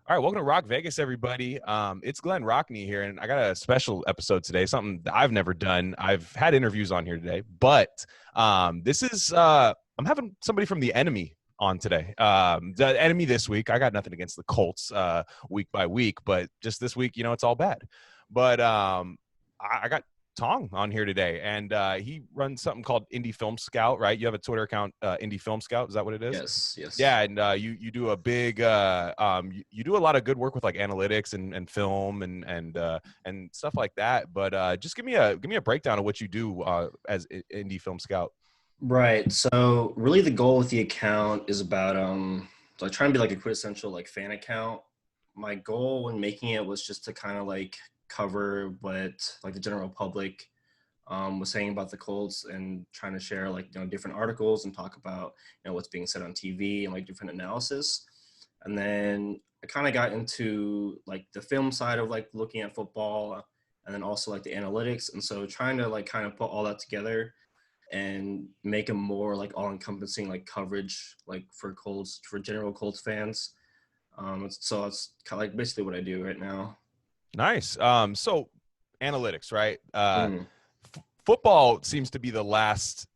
All right, welcome to Rock Vegas, everybody. It's Glenn Rockney here, and I got a special episode today, something that I've never done. I've had interviews on here today, but this is I'm having somebody from the enemy on today. The enemy this week. I got nothing against the Colts week by week, but just this week, it's all bad. But I got Thawng on here today, and he runs something called Indie Film Scout, right? You have a Twitter account, Indie Film Scout. Is that what it is? Yes. Yeah, and you do a big you do a lot of good work with like analytics and film and stuff like that. But just give me a breakdown of what you do as Indie Film Scout. Right. So really the goal with the account is about like trying to be like a quintessential like fan account. My goal when making it was just to kind of like cover what like the general public was saying about the Colts and trying to share like different articles and talk about what's being said on TV and like different analysis. And then I kind of got into like the film side of like looking at football and then also like the analytics. And so trying to like kind of put all that together and make a more like all-encompassing like coverage like for Colts, for general Colts fans. So it's kind of like basically what I do right now. Nice. So analytics, right? Mhm. Football seems to be the last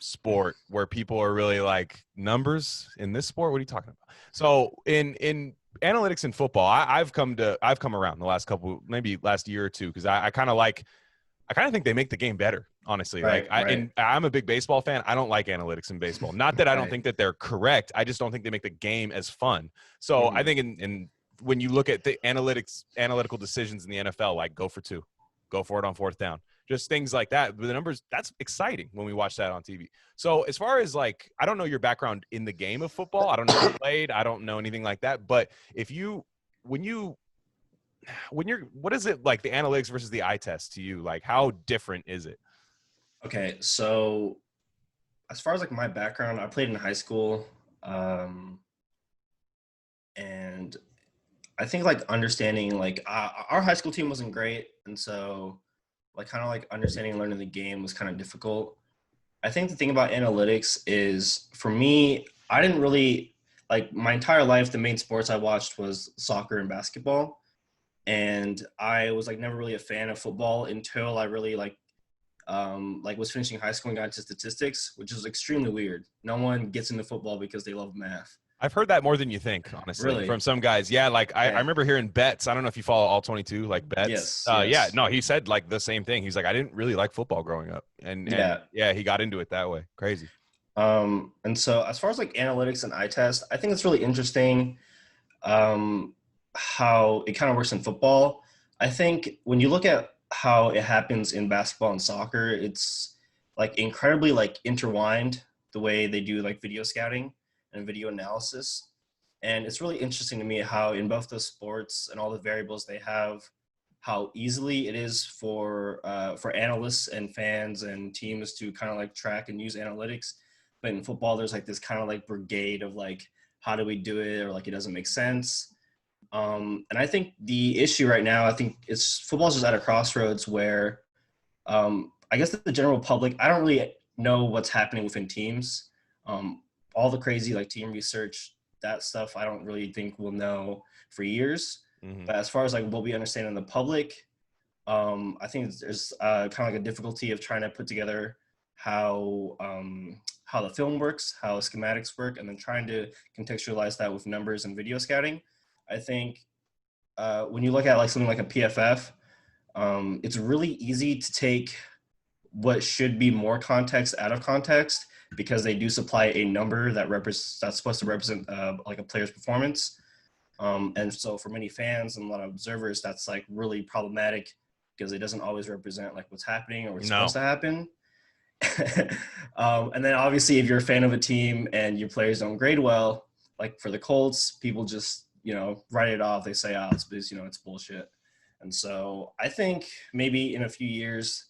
sport where people are really like numbers in this sport. What are you talking about? So in analytics in football, I've come around the last couple, maybe last year or two, because I kind of think they make the game better, honestly. Right. I'm a big baseball fan. I don't like analytics in baseball. Not that I don't Right. think that they're correct. I just don't think they make the game as fun. So I Mhm. think in when you look at the analytical decisions in the NFL, like go for two, go for it on fourth down, just things like that. The numbers, that's exciting when we watch that on TV. So as far as like, I don't know your background in the game of football. I don't know if you played. I don't know anything like that. But when you're, what is it like the analytics versus the eye test to you? Like how different is it? Okay. So as far as like my background, I played in high school, and I think like understanding like our high school team wasn't great, and so like kind of like understanding and learning the game was kind of difficult. I think the thing about analytics is for me, I didn't really like my entire life. The main sports I watched was soccer and basketball, and I was like never really a fan of football until I really like was finishing high school and got into statistics, which is extremely weird. No one gets into football because they love math. I've heard that more than you think, honestly, from Really? some guys. Yeah, like I Okay. remember hearing Betts. I don't know if you follow all 22, like Betts. Yes. Yeah, Yes. no, he said like the same thing. He's like, I didn't really like football growing up, and Yeah. yeah, he got into it that way. Crazy. And so as far as like analytics and eye test, I think it's really interesting um, how it kind of works in football. I think when you look at how it happens in basketball and soccer, it's like incredibly like intertwined the way they do like video scouting and video analysis. And it's really interesting to me how in both those sports and all the variables they have, how easily it is for analysts and fans and teams to kind of like track and use analytics. But in football, there's like this kind of like brigade of like, how do we do it? Or like, it doesn't make sense. And I think the issue right now, I think it's football's just at a crossroads where I guess the general public, I don't really know what's happening within teams. All the crazy like team research, that stuff, I don't really think we'll know for years. Hmm. But as far as like what we understand in the public, I think there's kind of like a difficulty of trying to put together how the film works, how schematics work, and then trying to contextualize that with numbers and video scouting. I think when you look at like something like a PFF, it's really easy to take what should be more context out of context because they do supply a number that's supposed to represent like a player's performance. And so for many fans and a lot of observers, that's like really problematic because it doesn't always represent like what's happening or what's supposed No. to happen. And then obviously if you're a fan of a team and your players don't grade well, like for the Colts, people just, write it off. They say, it's because, it's bullshit. And so I think maybe in a few years,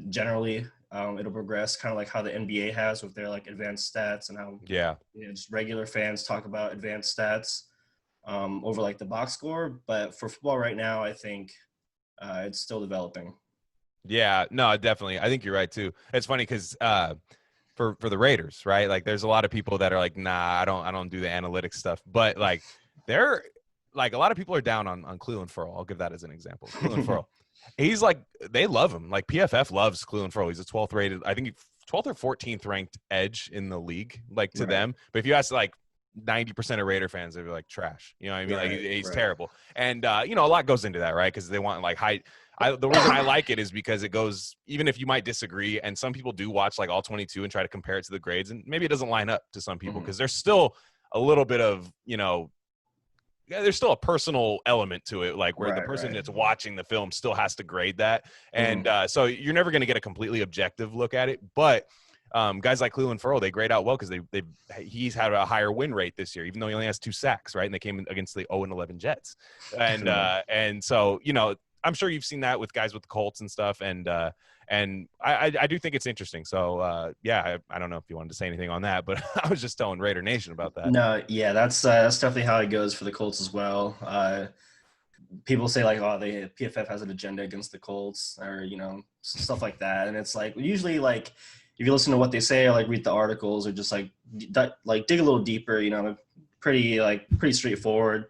generally it'll progress kind of like how the NBA has with their like advanced stats and how, Yeah. just regular fans talk about advanced stats over like the box score. But for football right now, I think it's still developing. Yeah. No, definitely. I think you're right too. It's funny because for the Raiders, right? Like there's a lot of people that are like, nah, I don't do the analytics stuff. But like they're like a lot of people are down on Cleveland Ferrell. I'll give that as an example. Cleveland Ferrell. He's like, they love him. Like PFF loves Cleveland Ferrell. He's a 12th rated, I think 12th or 14th ranked edge in the league, like to them. But if you ask like 90% of Raider fans, they'd be like trash. You know what I mean? Like he's terrible. And, a lot goes into that, right? Because they want like height. The reason I like it is because it goes, even if you might disagree, and some people do watch like all 22 and try to compare it to the grades, and maybe it doesn't line up to some people because there's still a little bit of, there's still a personal element to it, like where the person that's watching the film still has to grade that. And so you're never going to get a completely objective look at it. But guys like Cleveland Ferrell, they grade out well because he's had a higher win rate this year, even though he only has 2 sacks, right? And they came against the 0-11 Jets. And so, I'm sure you've seen that with guys with the Colts and stuff. And I do think it's interesting. So, I don't know if you wanted to say anything on that, but I was just telling Raider Nation about that. No, yeah, that's definitely how it goes for the Colts as well. People say like, oh, the PFF has an agenda against the Colts or, stuff like that. And it's like, usually like, if you listen to what they say or like read the articles or just like dig a little deeper, pretty straightforward.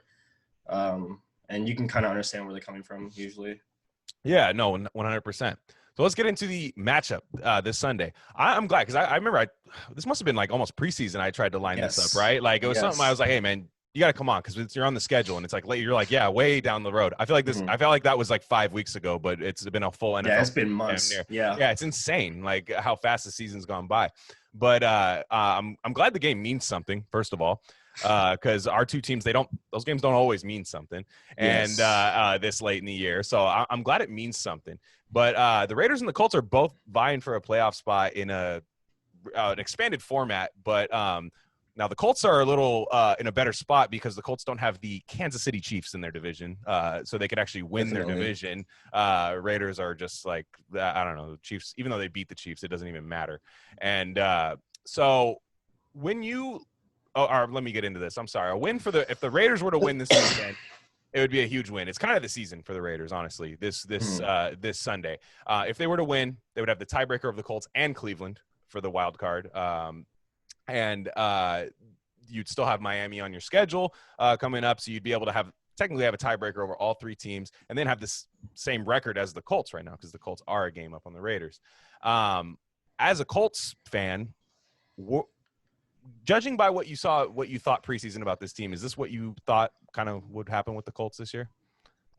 And you can kind of understand where they're coming from usually. Yeah, no, 100%. So let's get into the matchup this Sunday. I'm glad because I remember this must have been like almost preseason. I tried to line this up, right? Like it was something I was like, hey, man, you got to come on because you're on the schedule. And it's like, you're like, yeah, way down the road. I feel like I felt like that was like 5 weeks ago, but it's been a full NFL. Yeah, it's been months. Yeah, it's insane like how fast the season's gone by. But I'm glad the game means something, first of all. Because our two teams, those games don't always mean something, and this late in the year, so I'm glad it means something. But the Raiders and the Colts are both vying for a playoff spot in an expanded format. But now the Colts are a little in a better spot because the Colts don't have the Kansas City Chiefs in their division, so they could actually win their division. Raiders are just like, I don't know, the Chiefs. Even though they beat the Chiefs, it doesn't even matter. And so when you or let me get into this. I'm sorry. A win if the Raiders were to win this weekend, it would be a huge win. It's kind of the season for the Raiders, honestly. This Sunday, if they were to win, they would have the tiebreaker of the Colts and Cleveland for the wild card, and you'd still have Miami on your schedule coming up, so you'd be able to technically have a tiebreaker over all 3 teams, and then have this same record as the Colts right now because the Colts are a game up on the Raiders. As a Colts fan, judging by what you thought preseason about this team, is this what you thought kind of would happen with the Colts this year?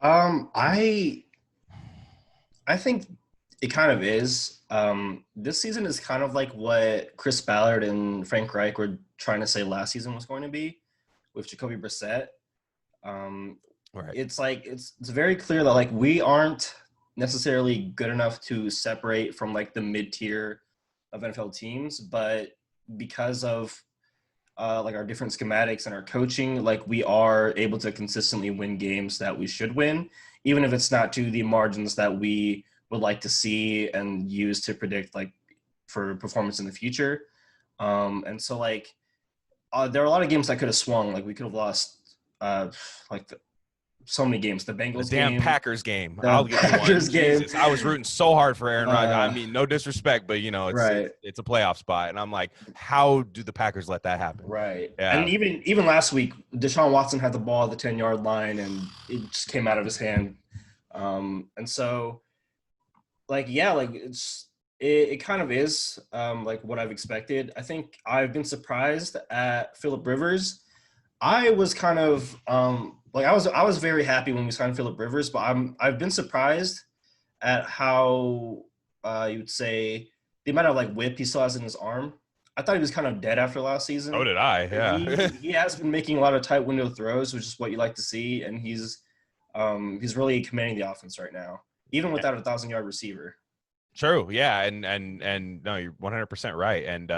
I think it kind of is. This season is kind of like what Chris Ballard and Frank Reich were trying to say last season was going to be with Jacoby Brissett. Right. It's like it's very clear that like we aren't necessarily good enough to separate from like the mid-tier of NFL teams, but because of like our different schematics and our coaching, like we are able to consistently win games that we should win, even if it's not to the margins that we would like to see and use to predict like for performance in the future. And so like there are a lot of games that could have swung. Like we could have lost so many games. The Bengals game. Packers game. I'll get Packers game. Jesus, I was rooting so hard for Aaron Rodgers. I mean, no disrespect, but it's a playoff spot, and I'm like, how do the Packers let that happen? Right. Yeah. And even last week, Deshaun Watson had the ball at the 10-yard line, and it just came out of his hand. And so, it kind of is like what I've expected. I think I've been surprised at Phillip Rivers. I was kind of I was very happy when we signed Phillip Rivers, but I've been surprised at how you would say the amount of like whip he still has in his arm. I thought he was kind of dead after last season. Oh, did I? Yeah. He has been making a lot of tight window throws, which is what you like to see, and he's really commanding the offense right now, even without a 1,000-yard receiver. True. Yeah, and no, you're 100% right. And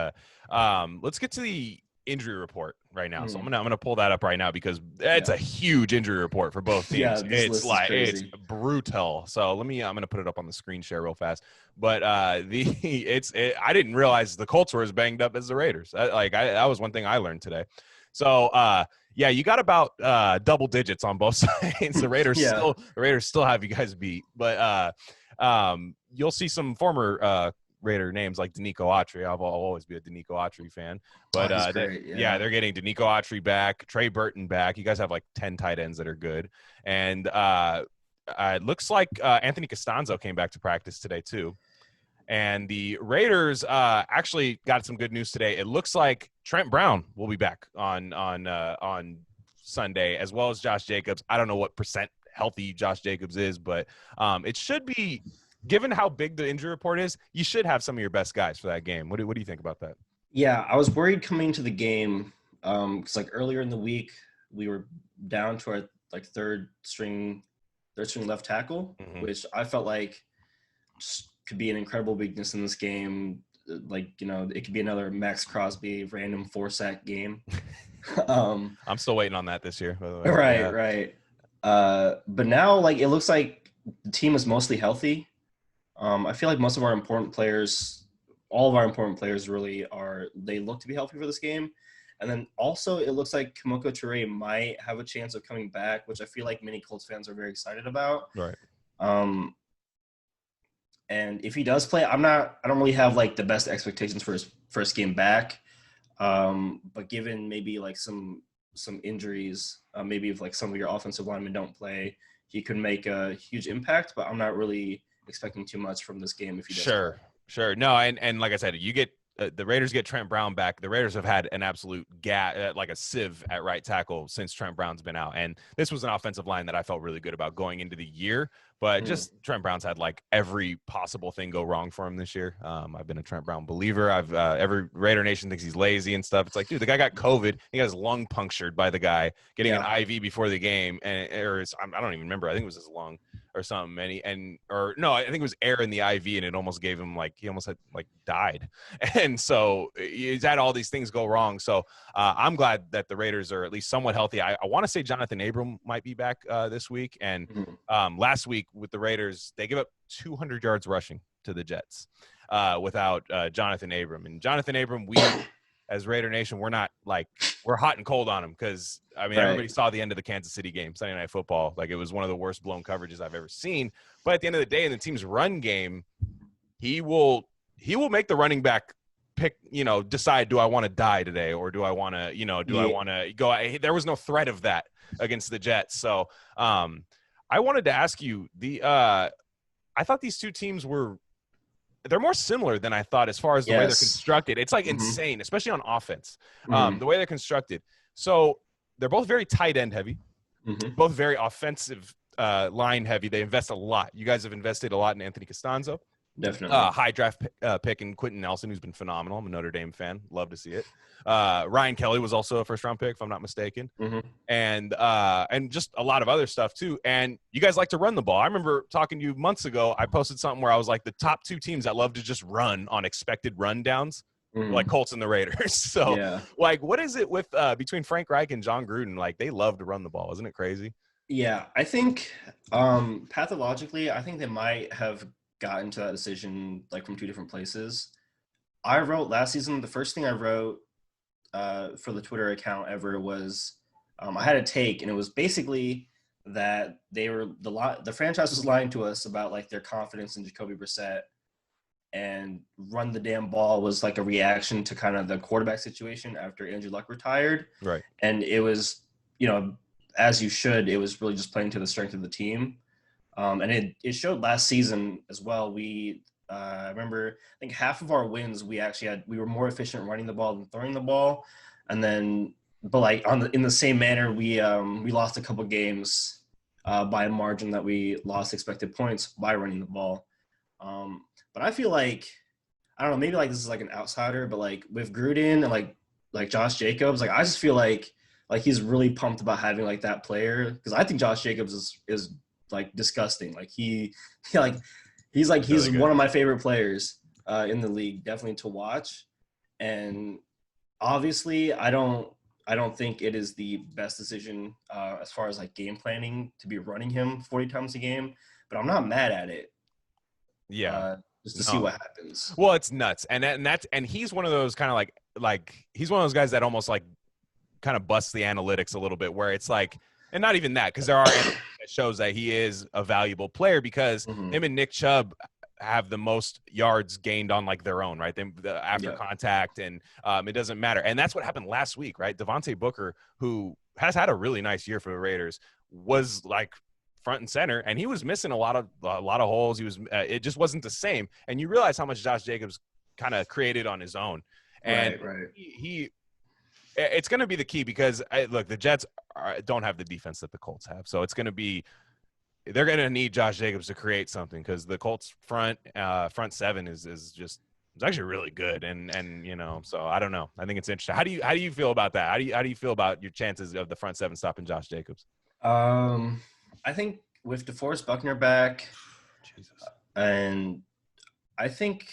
let's get to the injury report right now. So I'm gonna pull that up right now because it's a huge injury report for both teams. Yeah, it's brutal. So I'm gonna put it up on the screen share real fast. But I didn't realize the Colts were as banged up as the Raiders. That was one thing I learned today. So you got about double digits on both sides. The Raiders still have you guys beat, but you'll see some former Raider names like Danico Autry. I'll always be a Danico Autry fan. But he's great. Yeah. they're getting Danico Autry back, Trey Burton back. You guys have like 10 tight ends that are good. And it looks like Anthony Costanzo came back to practice today too. And the Raiders actually got some good news today. It looks like Trent Brown will be back on Sunday, as well as Josh Jacobs. I don't know what percent healthy Josh Jacobs is, but it should be, given how big the injury report is, you should have some of your best guys for that game. What do you think about that? Yeah, I was worried coming to the game because like earlier in the week we were down to our like third string left tackle, which I felt like just could be an incredible weakness in this game. Like, it could be another Max Crosby random 4-sack game. I'm still waiting on that this year, by the way. Right. But now, like, it looks like the team is mostly healthy. I feel like most of our important players, all of our important players really they look to be healthy for this game. And then also it looks like Kemoko Turay might have a chance of coming back, which I feel like many Colts fans are very excited about. Right. And if he does play, I don't really have like the best expectations for his first game back. But given maybe like some injuries, maybe if like some of your offensive linemen don't play, he could make a huge impact, but I'm not really expecting too much from this game if he does play. Sure. No, and like I said, you get the Raiders get Trent Brown back. The Raiders have had an absolute like a sieve at right tackle since Trent Brown's been out. And this was an offensive line that I felt really good about going into the year. But just Trent Brown's had like every possible thing go wrong for him this year. I've been a Trent Brown believer. Every Raider Nation thinks he's lazy and stuff. It's like, dude, the guy got COVID. He got his lung punctured by the guy getting an IV before the game. And I don't even remember. I think it was his lung or something. I think it was air in the IV, and it almost gave him he almost had died. And so he's had all these things go wrong. So I'm glad that the Raiders are at least somewhat healthy. I want to say Jonathan Abram might be back this week. And last week with the Raiders, they give up 200 yards rushing to the Jets without Jonathan Abram. And Jonathan Abram, we as Raider Nation, we're hot and cold on him because, everybody saw the end of the Kansas City game, Sunday Night Football. Like, it was one of the worst blown coverages I've ever seen. But at the end of the day, in the team's run game, he will make the running back pick, decide, do I want to die today or do I want to, I want to go? There was no threat of that against the Jets. So I wanted to ask you, I thought these two teams they're more similar than I thought as far as the way they're constructed. It's insane, especially on offense, the way they're constructed. So they're both very tight end heavy, both very offensive line heavy. They invest a lot. You guys have invested a lot in Anthony Costanzo. Definitely. High draft pick in Quentin Nelson, who's been phenomenal. I'm a Notre Dame fan. Love to see it. Ryan Kelly was also a first-round pick, if I'm not mistaken. And just a lot of other stuff, too. And you guys like to run the ball. I remember talking to you months ago. I posted something where I was like, the top two teams that love to just run on expected rundowns, like Colts and the Raiders. So, what is it with between Frank Reich and John Gruden? Like, they love to run the ball. Isn't it crazy? Yeah, I think pathologically, I think they might have gotten to that decision from two different places. I wrote last season, the first thing I wrote for the Twitter account ever was I had a take, and it was basically that the franchise was lying to us about their confidence in Jacoby Brissett, and run the damn ball was a reaction to kind of the quarterback situation after Andrew Luck retired. Right. And it was, as you should, it was really just playing to the strength of the team. And it showed last season as well. I remember, I think half of our wins, we were more efficient running the ball than throwing the ball. And then, in the same manner, we lost a couple games by a margin that we lost expected points by running the ball. But I feel I don't know, maybe this is an outsider, but with Gruden and like Josh Jacobs, I just feel like he's really pumped about having that player, because I think Josh Jacobs is disgusting. He's really one of my favorite players in the league, definitely to watch. And obviously I don't think it is the best decision as far as game planning to be running him 40 times a game, but I'm not mad at it. Yeah. Just to see what happens. Well, it's nuts. And he's one of those kind of he's one of those guys that almost kind of busts the analytics a little bit, where it's and not even that, because there are that shows that he is a valuable player, because him and Nick Chubb have the most yards gained on like their own, right? After Yeah. contact, and it doesn't matter. And that's what happened last week, right? Devontae Booker, who has had a really nice year for the Raiders, was like front and center, and he was missing a lot of holes. He was it just wasn't the same. And you realize how much Josh Jacobs kind of created on his own. And Right. he it's going to be the key because look, the Jets don't have the defense that the Colts have, so they're going to need Josh Jacobs to create something because the Colts front seven is just it's actually really good, and so I don't know. I think it's interesting. How do you feel about that? How do you feel about your chances of the front seven stopping Josh Jacobs? I think with DeForest Buckner back, Jesus. and I think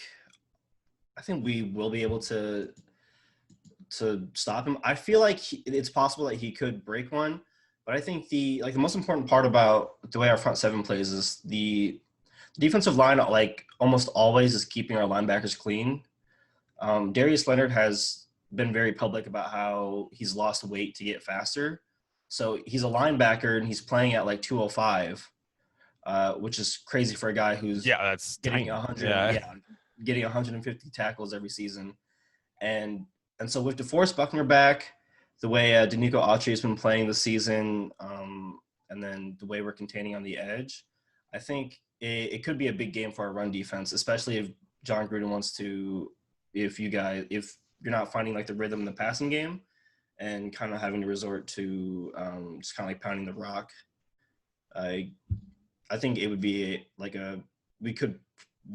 we will be able to stop him. I feel like it's possible that he could break one, but I think the most important part about the way our front seven plays is the defensive line, like almost always, is keeping our linebackers clean. Darius Leonard has been very public about how he's lost weight to get faster. So he's a linebacker and he's playing at like 205, which is crazy for a guy who's that's getting tiny. 100, getting 150 tackles every season. And so with DeForest Buckner back, the way Danico Autry has been playing this season, and then the way we're containing on the edge, I think it could be a big game for our run defense, especially if John Gruden wants to, if you're not finding like the rhythm in the passing game and kind of having to resort to just kind of like pounding the rock. I think it would be we could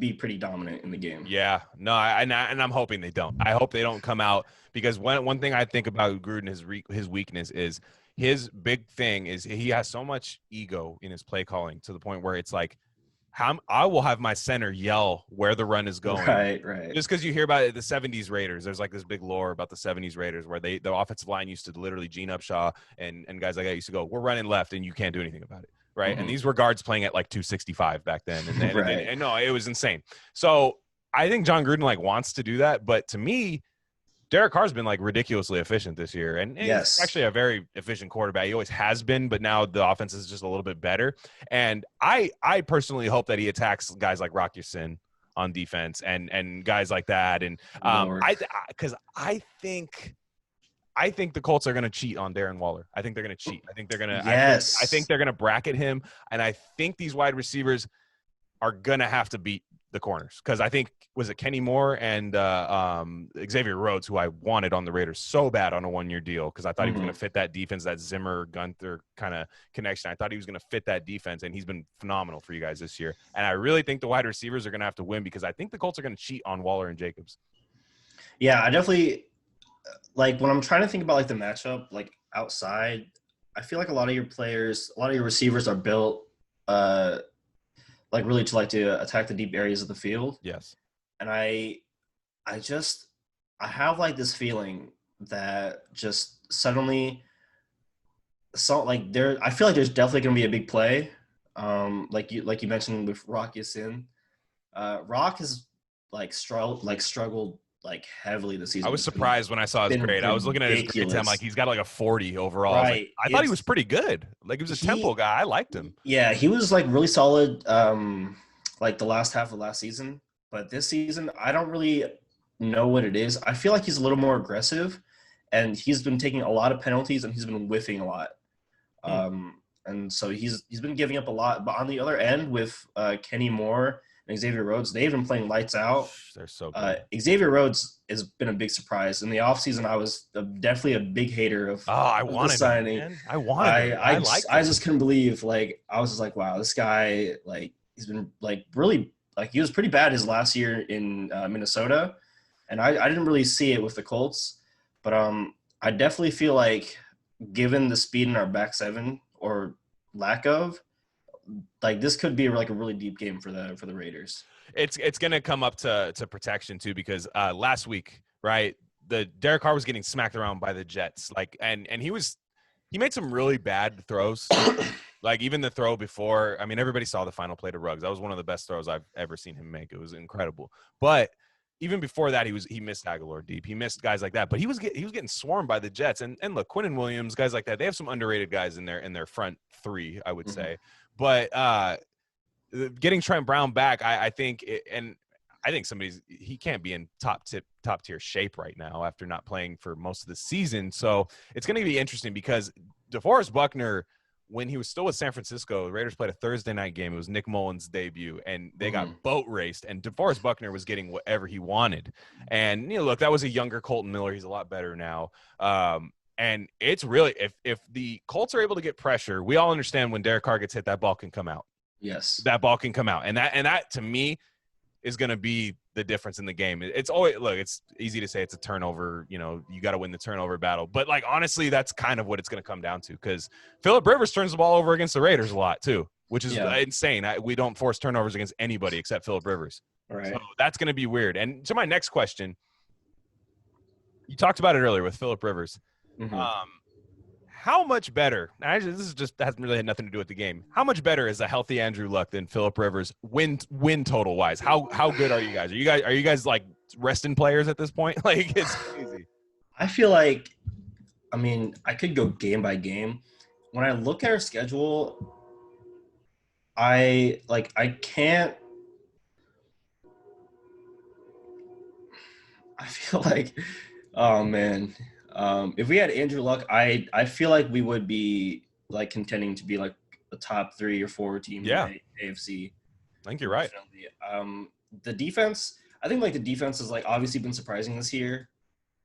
be pretty dominant in the game. Yeah, no, and I'm hoping they don't. I hope they don't come out, because one thing I think about Gruden, his weakness is his big thing is he has so much ego in his play calling to the point where it's like, I will have my center yell where the run is going. Right. Just because you hear about the 70s Raiders, there's like this big lore about the 70s Raiders where the offensive line used to literally, Gene Upshaw and guys like that used to go, we're running left and you can't do anything about it. Right. Mm-hmm. And these were guards playing at like 265 back then. Right. And no, it was insane. So I think John Gruden wants to do that. But to me, Derek Carr's been ridiculously efficient this year. And yes, he's actually a very efficient quarterback. He always has been, but now the offense is just a little bit better. And I personally hope that he attacks guys like Rock Sin on defense and guys like that. And because I think the Colts are going to cheat on Darren Waller. I think they're going to cheat. I think they're going to. Yes. I think they're going to bracket him, and I think these wide receivers are going to have to beat the corners, because I think was it Kenny Moore and Xavier Rhodes, who I wanted on the Raiders so bad on a 1-year deal, because I thought he was going to fit that defense, that Zimmer Gunther kind of connection. I thought he was going to fit that defense, and he's been phenomenal for you guys this year. And I really think the wide receivers are going to have to win, because I think the Colts are going to cheat on Waller and Jacobs. Yeah, I definitely. When I'm trying to think about the matchup, outside, I feel like a lot of your receivers are built, really to attack the deep areas of the field. Yes. And I have this feeling that just suddenly, I feel like there's definitely going to be a big play. Like you mentioned with Rock Sin. Rock has struggled heavily this season. I was surprised when I saw his grade. I was looking at his grades. I'm like, he's got a 40 overall. Right. I thought he was pretty good. He was a tempo guy. I liked him. Yeah, he was really solid. The last half of last season, but this season I don't really know what it is. I feel like he's a little more aggressive, and he's been taking a lot of penalties, and he's been whiffing a lot. And so he's been giving up a lot. But on the other end, with Kenny Moore and Xavier Rhodes, they've been playing lights out. They're so good. Xavier Rhodes has been a big surprise. In the offseason, I was definitely a big hater of the signing. I wanted him. I just couldn't believe, I was just like, wow, this guy, he's been really, he was pretty bad his last year in Minnesota. And I didn't really see it with the Colts. But I definitely feel like, given the speed in our back seven, or lack of, this could be a really deep game for the Raiders. It's going to come up to protection too, because last week, right, the Derek Carr was getting smacked around by the Jets, and he made some really bad throws. Even the throw before, everybody saw the final play to Ruggs. That was one of the best throws I've ever seen him make. It was incredible. But even before that, he missed Aguilar deep. He missed guys like that. But he was getting swarmed by the Jets. And look, Quinnen Williams, guys like that, they have some underrated guys in their front three, I would say. But getting Trent Brown back, I think, I think he can't be in top tier shape right now after not playing for most of the season. So it's going to be interesting because DeForest Buckner, when he was still with San Francisco, the Raiders played a Thursday night game. It was Nick Mullins' debut, and they got boat raced, and DeForest Buckner was getting whatever he wanted. And, look, that was a younger Colton Miller. He's a lot better now. And it's really, if the Colts are able to get pressure, we all understand when Derek Carr gets hit, that ball can come out. Yes. That ball can come out. And that to me is going to be the difference in the game. It's always, look, it's easy to say it's a turnover, you got to win the turnover battle. But, like, honestly, that's kind of what it's going to come down to, because Phillip Rivers turns the ball over against the Raiders a lot too, which is insane. We don't force turnovers against anybody except Phillip Rivers. Right. So that's going to be weird. And to my next question, you talked about it earlier with Phillip Rivers. How much better? This hasn't really had nothing to do with the game. How much better is a healthy Andrew Luck than Phillip Rivers win total wise? How good are you guys? Are you guys like resting players at this point? Like, it's crazy. I feel like, I could go game by game. When I look at our schedule, I can't. I feel like, oh man. If we had Andrew Luck, I feel like we would be like contending to be like a top 3 or 4 team in the AFC. I think you're right. The defense, I think the defense has obviously been surprising this year.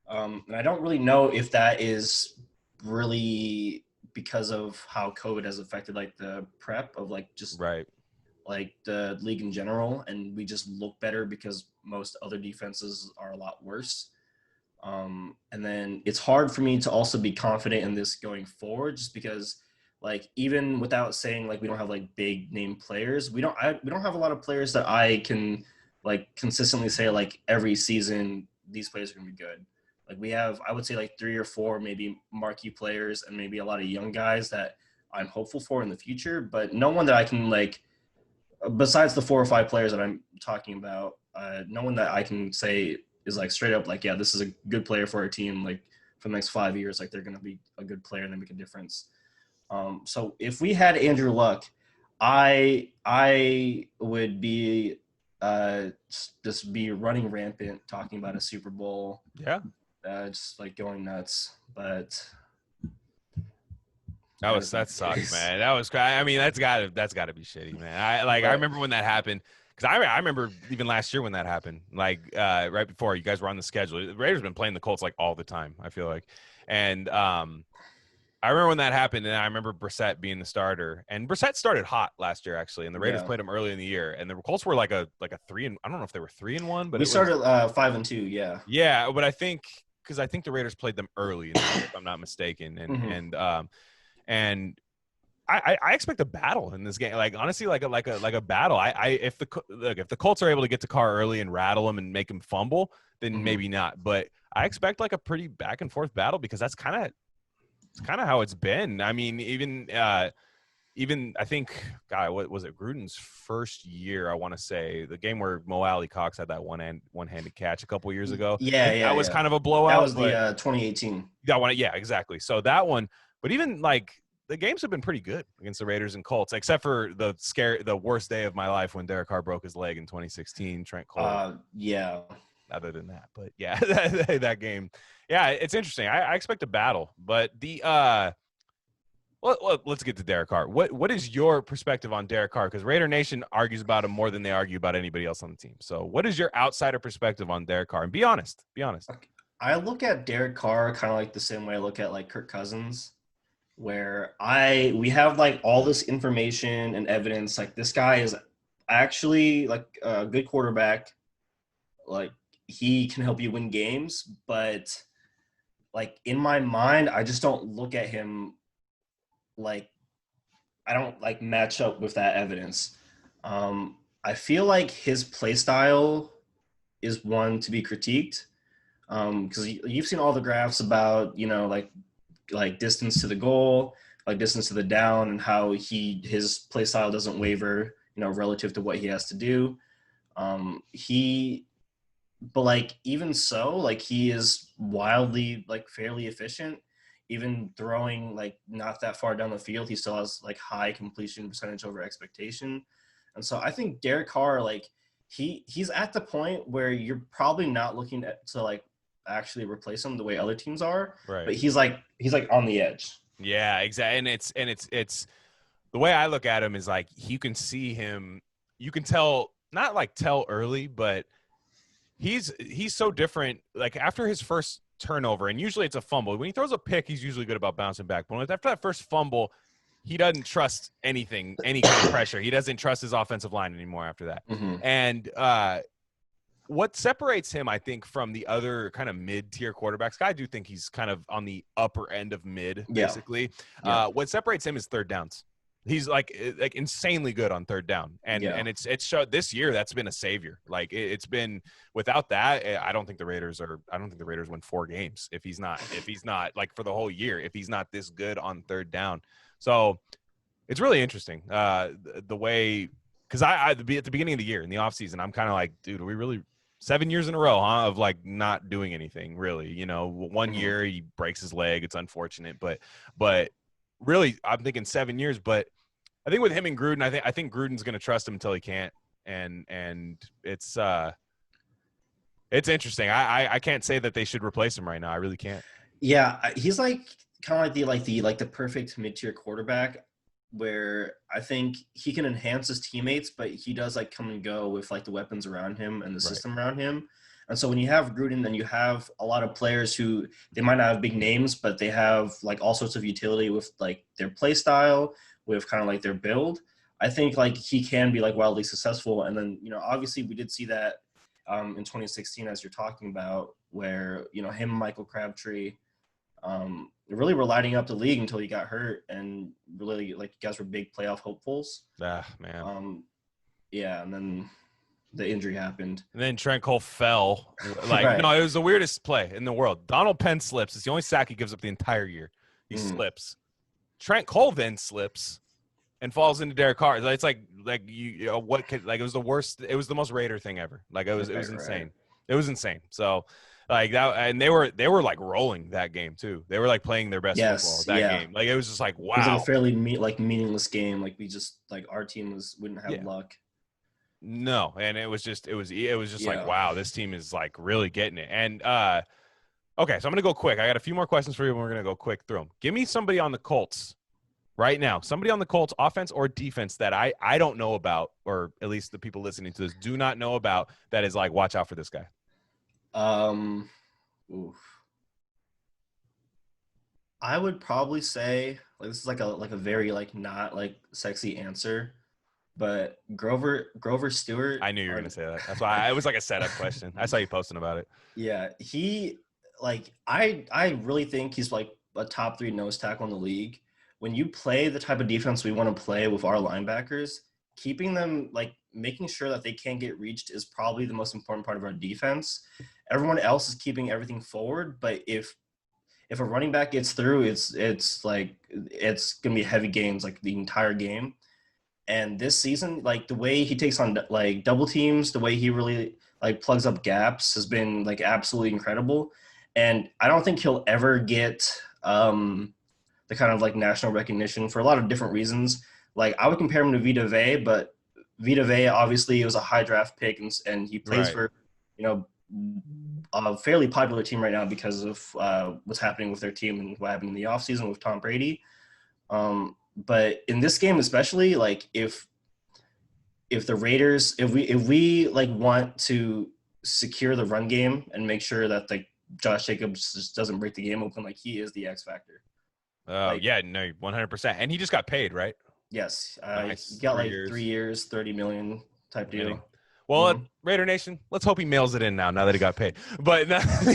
And I don't really know if that is really because of how COVID has affected the prep of just right. The league in general, and we just look better because most other defenses are a lot worse. And then it's hard for me to also be confident in this going forward, just because even without saying we don't have big name players, we don't have a lot of players that I can consistently say every season these players are gonna be good. We have, I would say 3 or 4 maybe marquee players and maybe a lot of young guys that I'm hopeful for in the future, but no one that I can besides the 4 or 5 players that I'm talking about, no one that I can say is straight up yeah, this is a good player for our team for the next 5 years, they're going to be a good player and they make a difference. So if we had Andrew Luck, I would be just be running rampant talking about a Super Bowl. Yeah. Just going nuts. But that sucks, man. That was that's gotta be shitty, man. I remember when that happened. Because I remember even last year when that happened, right before you guys were on the schedule. The Raiders have been playing the Colts all the time, I feel like. And I remember when that happened, and I remember Brissett being the starter. And Brissett started hot last year, actually, and the Raiders played him early in the year. And the Colts were like a 3 and I don't know if they were 3-1, but we started 5-2, yeah. Yeah, but I think the Raiders played them early, if I'm not mistaken, and I expect a battle in this game. Honestly, like a battle. If the Colts are able to get to Carr early and rattle him and make him fumble, then maybe not. But I expect a pretty back and forth battle, because that's kind of how it's been. Even I think, God, what was it? Gruden's first year, I want to say, the game where Mo Alley Cox had that one-handed catch a couple of years ago. Yeah, that was kind of a blowout. That was the 2018. That one, yeah, exactly. So that one, but even the games have been pretty good against the Raiders and Colts, except for the worst day of my life when Derek Carr broke his leg in 2016. Trent Cole. Yeah. Other than that, but yeah, that game. Yeah, it's interesting. I expect a battle, but let's get to Derek Carr. What is your perspective on Derek Carr? Because Raider Nation argues about him more than they argue about anybody else on the team. So what is your outsider perspective on Derek Carr? And be honest. I look at Derek Carr kind of the same way I look at Kirk Cousins, where we have all this information and evidence. This guy is actually a good quarterback. He can help you win games, but in my mind, I just don't look at him I don't match up with that evidence. I feel his play style is one to be critiqued, because you've seen all the graphs about distance to the goal, distance to the down, and how his play style doesn't waver, relative to what he has to do. But even so, he is wildly fairly efficient. Even throwing not that far down the field, he still has high completion percentage over expectation. And so I think Derek Carr, like he's at the point where you're probably not looking to like actually replace him the way other teams are, Right. but he's like on the edge. Yeah, exactly. And it's the way I look at him is like you can see him, you can tell, not like tell early, but he's so different. Like after his first turnover, and usually it's a fumble. When he throws a pick, he's usually good about bouncing back. But after that first fumble, he doesn't trust anything, any kind of pressure. He doesn't trust his offensive line anymore after that. Mm-hmm. And what separates him, I think, from the other kind of mid-tier quarterbacks, I do think he's kind of on the upper end of mid, basically. Yeah. What separates him is third downs. He's like insanely good on third down, and it's showed this year. That's been a savior. Like it's been, without that, I don't think the Raiders win 4 games if he's not like for the whole year, if he's not this good on third down. So it's really interesting the way, because I at the beginning of the year in the offseason, I'm kind of like, dude, are we really 7 years in a row, huh, of like not doing anything really? You know, one year he breaks his leg, it's unfortunate, but really, I'm thinking 7 years. But I think with him and Gruden, I think Gruden's going to trust him until he can't, and it's interesting. I can't say that they should replace him right now. I really can't. Yeah, he's like kind of like the perfect mid-tier quarterback, where I think he can enhance his teammates, but he does like come and go with like the weapons around him and the system around him. And so when you have Gruden, then you have a lot of players who they might not have big names, but they have like all sorts of utility with like their play style, with kind of like their build. I think like he can be like wildly successful. And then, obviously we did see that in 2016, as you're talking about, where, him and Michael Crabtree really were lighting up the league until he got hurt, and really like you guys were big playoff hopefuls. Ah, man. Yeah, and then the injury happened. And then Trent Cole fell. Like, right. No, it was the weirdest play in the world. Donald Penn slips. It's the only sack he gives up the entire year. He slips. Trent Cole then slips and falls into Derek Carr. It's like what could, like, it was the worst. It was the most Raider thing ever. Like it was insane. Right. It was insane. So like that, and they were like rolling that game too. They were like playing their best football that game. Like it was just like, wow. It was like a fairly meaningless game. Like we just like our team wouldn't have luck. No, and it was just like, wow, this team is like really getting it. And okay, so I'm gonna go quick. I got a few more questions for you, and we're gonna go quick through them. Give me somebody on the Colts right now, somebody on the Colts, offense or defense, that I don't know about, or at least the people listening to this do not know about, that is like, watch out for this guy. Oof. I would probably say, like, this is like a very like not like sexy answer, but Grover Stewart. I knew you were gonna say that. That's why it was like a setup question. I saw you posting about it. Yeah, he like I really think he's like a top 3 nose tackle in the league. When you play the type of defense we want to play with our linebackers, keeping them, like, making sure that they can't get reached is probably the most important part of our defense. Everyone else is keeping everything forward, but if a running back gets through, it's like it's gonna be heavy gains like the entire game. And this season, like the way he takes on like double teams, the way he really like plugs up gaps has been like absolutely incredible. And I don't think he'll ever get the kind of like national recognition for a lot of different reasons. Like I would compare him to Vita Vea, but Vita Vea obviously was a high draft pick, and he plays for a fairly popular team right now because of what's happening with their team and what happened in the offseason with Tom Brady. But in this game especially, like if the Raiders, if we like want to secure the run game and make sure that like Josh Jacobs just doesn't break the game open, like he is the X factor. Yeah, no, 100%. And he just got paid, right? Yes. Nice. He got 3 years, 30 million type deal. Well, Raider Nation, let's hope he mails it in now that he got paid. But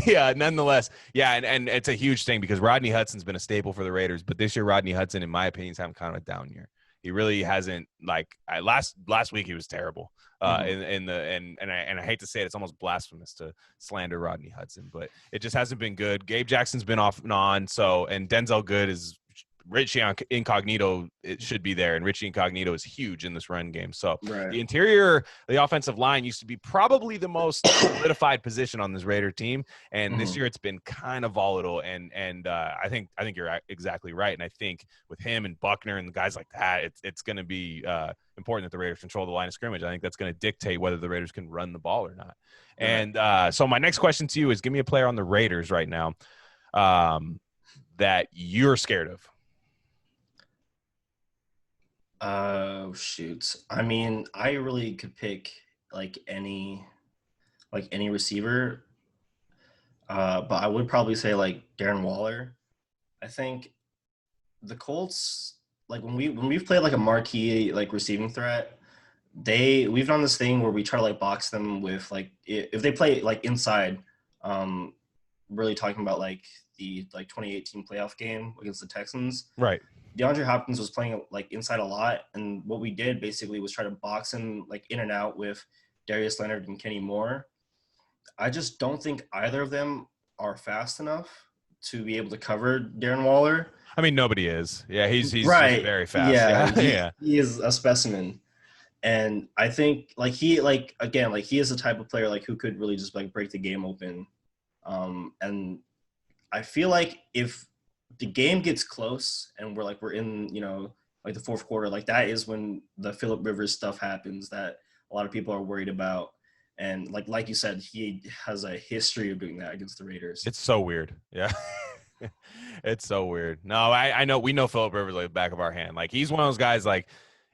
yeah, nonetheless, yeah, and it's a huge thing because Rodney Hudson's been a staple for the Raiders, but this year Rodney Hudson, in my opinion, is having kind of a down year. He really hasn't, like, last week he was terrible. And I hate to say it, it's almost blasphemous to slander Rodney Hudson, but it just hasn't been good. Gabe Jackson's been off and on, and Denzel Good is Richie Incognito, it should be there, and Richie Incognito is huge in this run game. So Right. the interior, the offensive line used to be probably the most solidified position on this Raider team, and this year it's been kind of volatile. And I think you're exactly right. And I think with him and Buckner and the guys like that, it's going to be important that the Raiders control the line of scrimmage. I think that's going to dictate whether the Raiders can run the ball or not. Right. And so my next question to you is, give me a player on the Raiders right now that you're scared of. Shoot. I mean, I really could pick any receiver. But I would probably say like Darren Waller. I think the Colts, like when we've played like a marquee like receiving threat, we've done this thing where we try to like box them with like if they play like inside, really talking about like the 2018 playoff game against the Texans. Right. DeAndre Hopkins was playing like inside a lot, and what we did basically was try to box him like in and out with Darius Leonard and Kenny Moore. I just don't think either of them are fast enough to be able to cover Darren Waller. I mean, nobody is. Yeah, he's right. very fast. Yeah, he is a specimen. And I think he is the type of player like who could really just like break the game open. And I feel like if the game gets close and we're in, like the fourth quarter, like that is when the Phillip Rivers stuff happens that a lot of people are worried about. And like you said, he has a history of doing that against the Raiders. It's so weird. Yeah. It's so weird. No, I know, we know Phillip Rivers like the back of our hand. Like he's one of those guys, like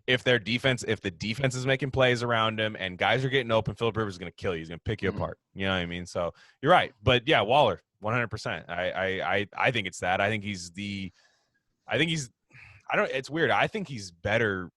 if the defense is making plays around him and guys are getting open, Phillip Rivers is going to kill you. He's going to pick you apart. You know what I mean? So you're right. But yeah, Waller, 100%. I think it's that. It's weird. I think he's better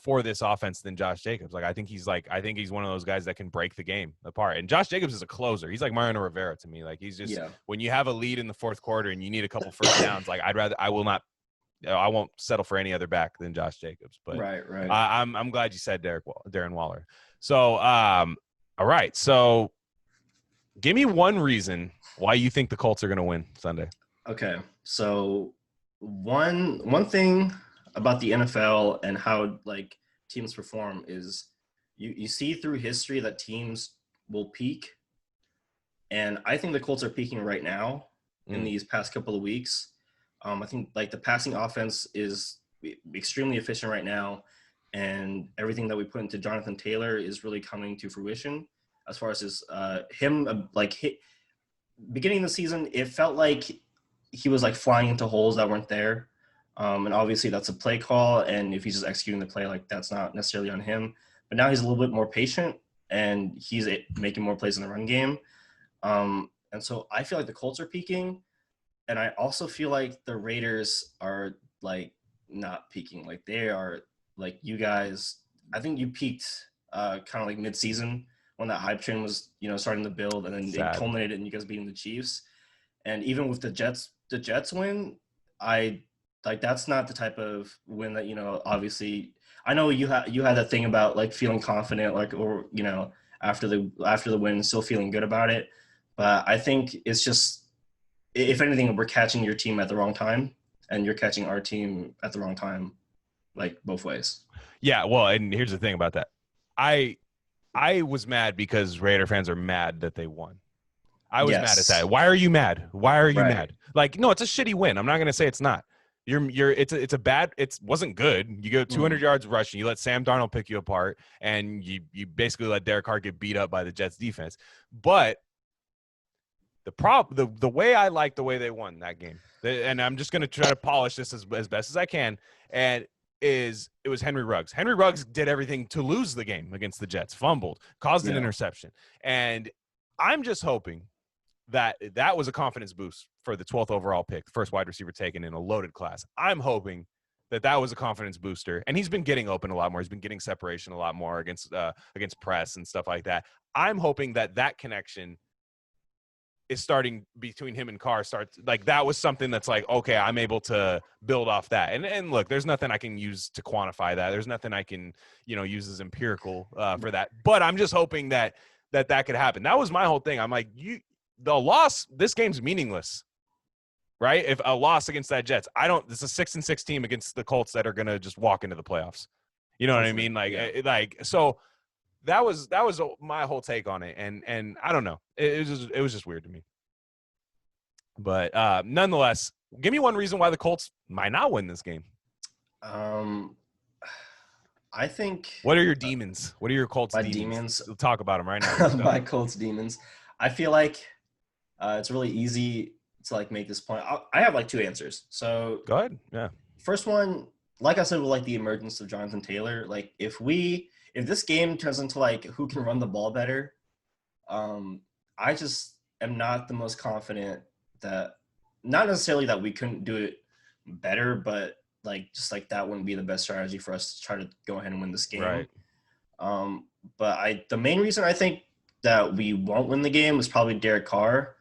for this offense than Josh Jacobs. I think he's one of those guys that can break the game apart. And Josh Jacobs is a closer. He's like Mariano Rivera to me. Like he's just when you have a lead in the fourth quarter and you need a couple first downs, like I won't settle for any other back than Josh Jacobs. But right. I'm glad you said Darren Waller. So all right. So give me one reason why you think the Colts are going to win Sunday. Okay. So one thing about the NFL and how like teams perform is you see through history that teams will peak. And I think the Colts are peaking right now in these past couple of weeks. I think like the passing offense is extremely efficient right now, and everything that we put into Jonathan Taylor is really coming to fruition. As far as beginning of the season, it felt like he was like flying into holes that weren't there. And obviously that's a play call. And if he's just executing the play, like that's not necessarily on him, but now he's a little bit more patient and he's making more plays in the run game. And so I feel like the Colts are peaking. And I also feel like the Raiders are like not peaking. Like they are like you guys, I think you peaked kind of like mid-season when that hype train was, starting to build, and then it culminated in you guys beating the Chiefs. And even with the Jets win, that's not the type of win that, obviously I know you had that thing about like feeling confident, like, or, after the win, still feeling good about it. But I think it's just, if anything, we're catching your team at the wrong time and you're catching our team at the wrong time, like both ways. Yeah. Well, and here's the thing about that. I was mad because Raider fans are mad that they won. I was mad at that. Why are you mad? Why are you mad? Like, no, it's a shitty win. I'm not going to say it's not. It wasn't good. You go 200 yards rushing. You let Sam Darnold pick you apart, and you basically let Derek Carr get beat up by the Jets defense. But the way I like the way they won that game, and I'm just going to try to polish this as best as I can, and it was Henry Ruggs. Henry Ruggs did everything to lose the game against the Jets, fumbled, caused an interception. And I'm just hoping that was a confidence boost for the 12th overall pick, the first wide receiver taken in a loaded class. I'm hoping that was a confidence booster, and he's been getting open a lot more. He's been getting separation a lot more against press and stuff like that. I'm hoping that connection is starting between him and Carr starts like that was something that's like, okay, I'm able to build off that. And look, there's nothing I can use to quantify that. There's nothing I can, use as empirical for that. But I'm just hoping that could happen. That was my whole thing. I'm like, the loss, this game's meaningless right? If a loss against that Jets, it's a 6-6 team against the Colts that are going to just walk into the playoffs. You know what I Hopefully, mean? Like, yeah. so that was my whole take on it. And I don't know. It was just weird to me. But nonetheless, give me one reason why the Colts might not win this game. Um, I think What are your demons? What are your Colts my demons? demons, We'll talk about them right now. Let's go. my Colts demons. I feel like it's really easy to like make this point. I have like two answers. So Go ahead. Yeah. first one, like I said, with like the emergence of Jonathan Taylor, like if this game turns into like who can run the ball better, I just am not the most confident that not necessarily that we couldn't do it better, but like just like that wouldn't be the best strategy for us to try to go ahead and win this game. Right. But the main reason I think that we won't win the game is probably Derek Carr.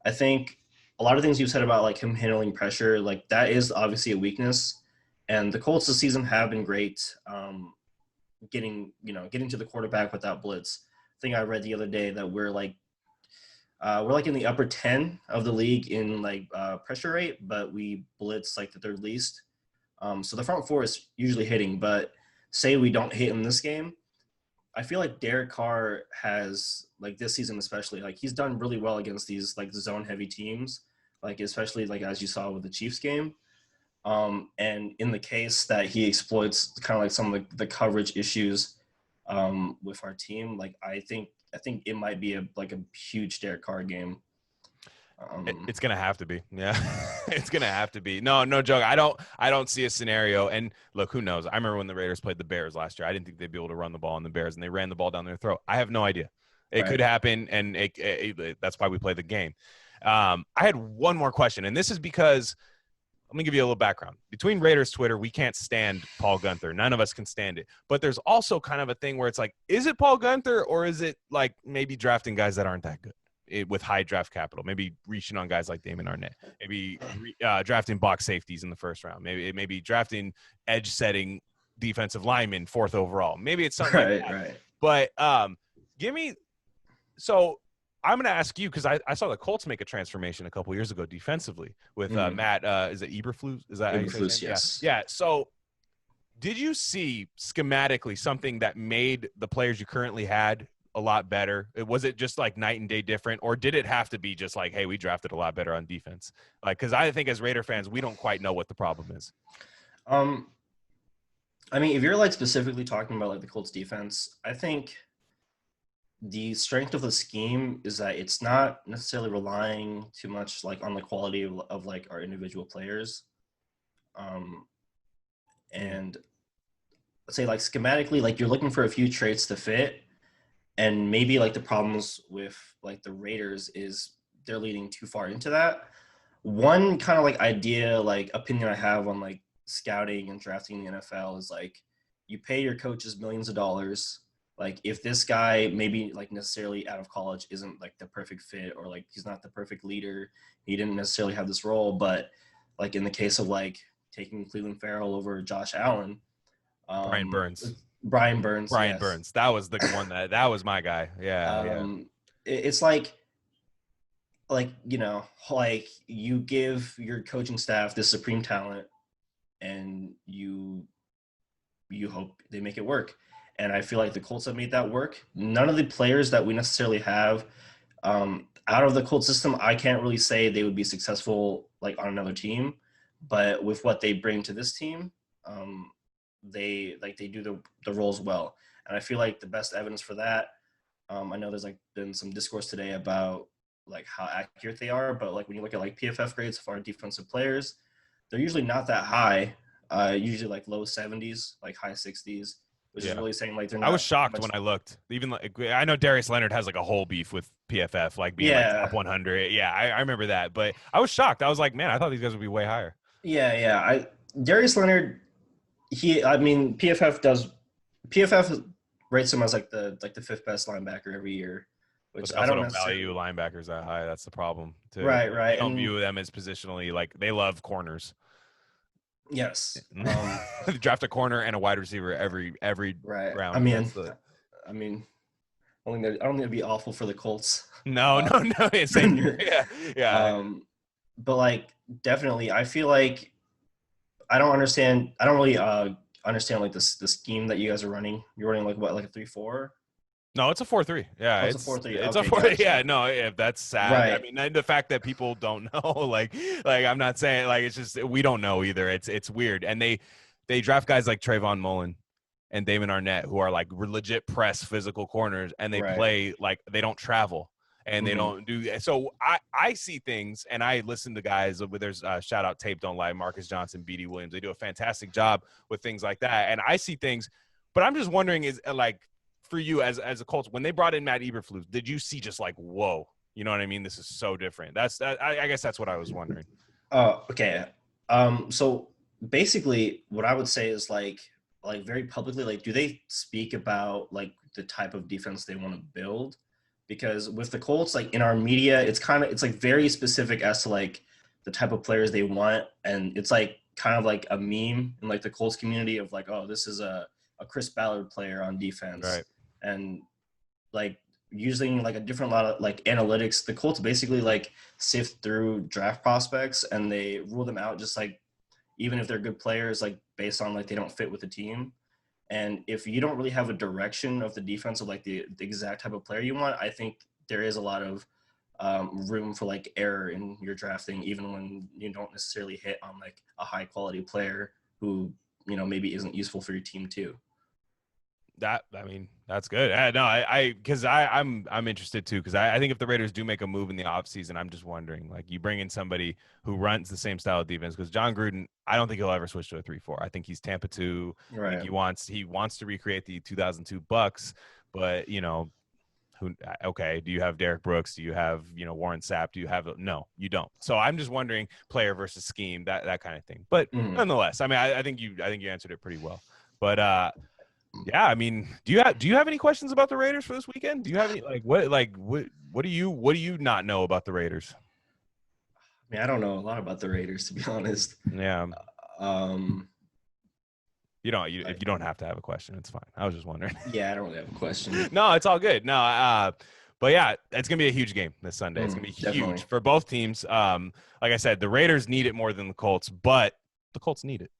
I think a lot of things you said about like him handling pressure, like that is obviously a weakness. And the Colts this season have been great, getting to the quarterback without blitz. I think I read the other day that we're like in the upper 10 of the league in like pressure rate, but we blitz like the third least. So the front four is usually hitting, but say we don't hit in this game, I feel like Derek Carr has like this season especially like he's done really well against these like zone heavy teams, like especially like as you saw with the Chiefs game. And in the case that he exploits kind of like some of the coverage issues with our team, like I think it might be a huge Derek Carr game. It's gonna have to be, yeah. It's gonna have to be. No joke. I don't see a scenario. And look, who knows? I remember when the Raiders played the Bears last year. I didn't think they'd be able to run the ball on the Bears, and they ran the ball down their throat. I have no idea. It Right. could happen, and that's why we play the game. I had one more question, and this is because let me give you a little background. Between Raiders Twitter, we can't stand Paul Gunther. None of us can stand it. But there's also kind of a thing where it's like, is it Paul Gunther or is it like maybe drafting guys that aren't that good? With high draft capital, maybe reaching on guys like Damon Arnett, maybe drafting box safeties in the first round, maybe drafting edge setting defensive linemen 4th overall. Maybe it's something like that. Right. But give me so I'm going to ask you because I saw the Colts make a transformation a couple years ago defensively with Matt. Is it Eberflus? Is that Eberflus? Yes. Yeah. So did you see schematically something that made the players you currently had a lot better? Was it just like night and day different, or did it have to be just like, hey, we drafted a lot better on defense? Like, because I think as Raider fans, we don't quite know what the problem is. I mean, if you're like specifically talking about like the Colts defense, I think the strength of the scheme is that it's not necessarily relying too much like on the quality of like our individual players. And let's say like schematically, like you're looking for a few traits to fit. And maybe like the problems with like the Raiders is they're leading too far into that. One kind of like idea, like opinion I have on like scouting and drafting in the NFL is like you pay your coaches millions of dollars. Like if this guy maybe like necessarily out of college isn't like the perfect fit or like he's not the perfect leader, he didn't necessarily have this role, but like in the case of like taking Cleveland Farrell over Josh Allen, Brian Burns. Yes. That was the one that was my guy. Yeah. It's like like you give your coaching staff this supreme talent and you hope they make it work. And I feel like the Colts have made that work. None of the players that we necessarily have out of the Colts system, I can't really say they would be successful like on another team, but with what they bring to this team, they do the roles well. And I feel like the best evidence for that, I know there's like been some discourse today about like how accurate they are, but like when you look at like PFF grades for our defensive players, they're usually not that high. Usually like low 70s, like high 60s, which is really saying like they're not. I was shocked when I looked. Even like I know Darius Leonard has like a whole beef with PFF, like being like top 100. Yeah, I remember that, but I was shocked. I was like, man, I thought these guys would be way higher. Yeah. Darius Leonard, PFF rates him as like the 5th best linebacker every year, which I don't value linebackers that high. That's the problem too. Right. I don't view them as positionally like they love corners. Yes. Draft a corner and a wide receiver every right. round. I don't think it'd be awful for the Colts. No. Same here. Yeah. but like definitely, I feel like I don't understand. I don't really understand like this the scheme that you guys are running. You're running like what, like a 3-4? No, it's a 4-3. Yeah, Oh, it's a 4-3. it's a Okay, four. Yeah, gotcha. no, if that's sad. I Right, mean, and the fact that people don't know, like I'm not saying like it's just we don't know either. It's weird, and they draft guys like Trayvon Mullen and Damon Arnett who are like legit press physical corners, and they right. play like they don't travel and they Hmm. don't do. So I see things and I listen to guys. There's shout out Tape Don't Lie, Marcus Johnson, BD Williams. They do a fantastic job with things like that, and I see things. But I'm just wondering is like for you as a Colts, when they brought in Matt Eberflus, did you see just like, whoa, you know what I mean? This is so different. I guess that's what I was wondering. Oh, okay. So basically, what I would say is like very publicly, like, do they speak about like the type of defense they want to build? Because with the Colts, like in our media, it's like very specific as to like the type of players they want, and it's like kind of like a meme in like the Colts community of like, oh, this is a Chris Ballard player on defense, Right. and like using like a different lot of like analytics. The Colts basically like sift through draft prospects and they rule them out just like even if they're good players, like based on like they don't fit with the team. And if you don't really have a direction of the defense of like the exact type of player you want, I think there is a lot of room for like error in your drafting, even when you don't necessarily hit on like a high quality player who, you know, maybe isn't useful for your team too. That I mean, that's good. No, because I'm interested too because I think if the Raiders do make a move in the offseason, I'm just wondering like you bring in somebody who runs the same style of defense because John Gruden, I don't think he'll ever switch to a 3-4. I think he's Tampa 2. I think Right. he wants to recreate the 2002 Bucks, but you know who okay, do you have Derek Brooks? Do you have, Warren Sapp? Do you have no, you don't. So I'm just wondering player versus scheme, that kind of thing. But Mhm. nonetheless, I mean I think you answered it pretty well. But yeah, I mean, do you have any questions about the Raiders for this weekend? Do you have any what do you not know about the Raiders? I mean, I don't know a lot about the Raiders to be honest. Yeah, Um, if you don't have to have a question, it's fine. I was just wondering. yeah, I don't really have a question. No, it's all good. No, but yeah, it's gonna be a huge game this Sunday. It's gonna be huge Definitely. for both teams. Like I said, the Raiders need it more than the Colts, but the Colts need it.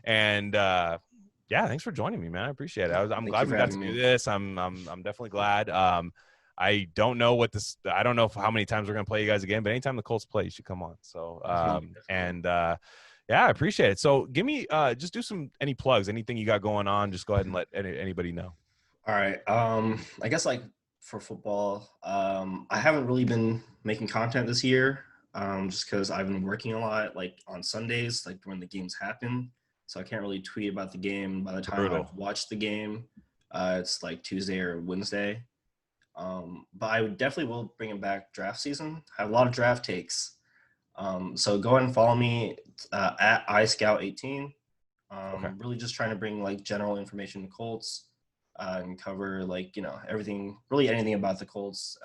And yeah, thanks for joining me, man. I appreciate it. I'm Thank glad you we for got to having do me. this. I'm definitely glad. I don't know I don't know how many times we're gonna play you guys again, but anytime the Colts play, you should come on. So Definitely. and yeah, I appreciate it. So give me just do any plugs, anything you got going on. Just go ahead and let anybody know. All right. I guess like for football, I haven't really been making content this year, just because I've been working a lot, like on Sundays, like when the games happen. So I can't really tweet about the game. By the time I've Brutal. watched the game, it's like Tuesday or Wednesday. But I would definitely will bring it back draft season. I have a lot of draft takes. So go ahead and follow me at iScout18. Okay. Really just trying to bring like general information to Colts and cover like, you know, everything, really anything about the Colts.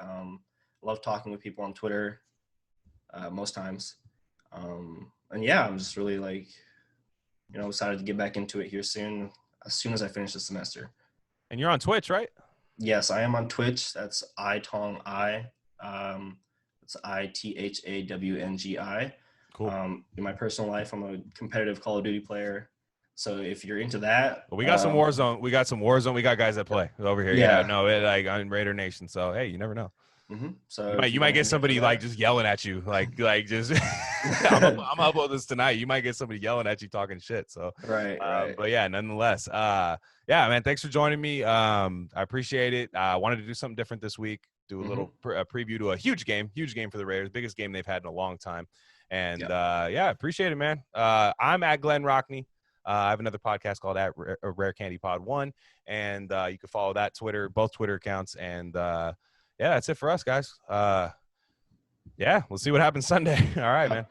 Love talking with people on Twitter most times. And yeah, I'm just really like, you know, excited to get back into it here soon, as soon as I finish the semester. And you're on Twitch, right? Yes, I am on Twitch. That's iTong I. It's ITHAWNGI. Cool. In my personal life, I'm a competitive Call of Duty player. So if you're into that, Well, we got some Warzone. We got some Warzone. We got guys that play over here. Yeah, yeah. no, like on Raider Nation. So hey, you never know. You So might if you you might want to get hit me up for somebody like that, just yelling at you, like just. I'm gonna upload this tonight. You might get somebody yelling at you talking shit. So, right, right. but yeah, nonetheless, yeah, man, thanks for joining me. I appreciate it. I wanted to do something different this week. Do a Hmm. little preview to a huge game for the Raiders, biggest game they've had in a long time. And Yeah. yeah, appreciate it, man. I'm at Glenn Rockney. I have another podcast called at Rare Candy Pod One, and you can follow that both Twitter accounts. And yeah, that's it for us, guys. Yeah, we'll see what happens Sunday. All right, Yep. man.